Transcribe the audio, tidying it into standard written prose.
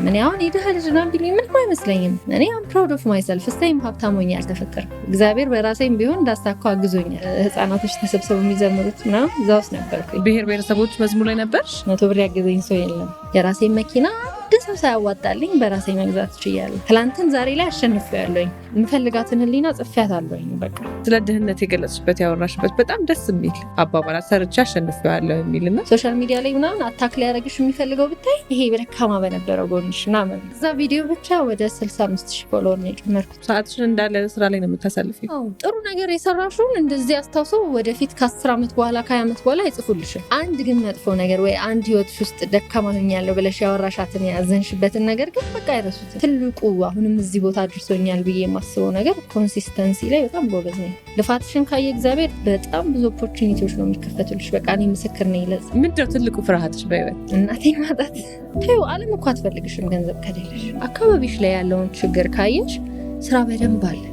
እኔ አሁን የድሃ ልጅ ናም ቢሉኝ ምንም አይመስለኝም። እኔ አም ፕራውድ ኦፍ ማይሰልፍ ስቴም ሀብታም ሆኜ አልተፈጠርኩም። እግዚአብሔር በራሴም ቢሆን እንዳሳካው አግዞኛል። ህፃናቶች ተሰብስበው የሚዘምሩት ምናምን እዛ ውስጥ ነበርኩኝ። ብሔር ብሔረሰቦች መዝሙር ላይ ነበርሽ? 100 ብር ያገዘኝ ሰው የለም። የራሴን መኪና ሰው ሳያዋጣልኝ በራሴ መግዛት ችያለሁ። ትላንትን ዛሬ ላይ አሸንፌያለሁኝ። የምፈልጋትን ህሊና ጽፌያታለሁኝ። በቃ ስለ ድህነት የገለጽሽበት ያወራሽበት በጣም ደስ የሚል አባባላት ሰርቼ አሸንፌያለሁ የሚልና ሶሻል ሚዲያ ላይ ምናምን አታክ ሊያደርግሽ የሚፈልገው ብታይ ይሄ በደካማ በነበረው ጎንሽ ምናምን እዛ ቪዲዮ ብቻ ወደ 65,000 ፎሎወር ነው የጨመርኩት። ሰዓትሽን እንዳለ ስራ ላይ ነው የምታሳልፊው። ጥሩ ነገር የሰራሽውን እንደዚህ አስታውሰው ወደፊት ከ10 ዓመት በኋላ ከ20 ዓመት በኋላ አይጽፉልሽም። አንድ ግን መጥፎ ነገር ወይ አንድ ህይወትሽ ውስጥ ደካማ ሆኛለሁ ብለሽ ያወራሻትን ያዘንሽበትን ነገር ግን በቃ አይረሱትም። ትልቁ አሁንም እዚህ ቦታ አድርሶኛል ብዬ የማስበው ነገር ኮንሲስተንሲ ላይ በጣም ጎበዝ ነኝ። ልፋትሽን ካየ እግዚአብሔር በጣም ብዙ ኦፖርቹኒቲዎች ነው የሚከፈቱልሽ። በቃ እኔ ምስክር ነኝ ለዛ። ምንድነው ትልቁ ፍርሃትሽ በህይወት? እናቴን ማጣት። ተይው ዓለም እኮ አትፈልግሽም ገንዘብ ከሌለሽ። አካባቢሽ ላይ ያለውን ችግር ካየሽ ስራ በደንብ አለ።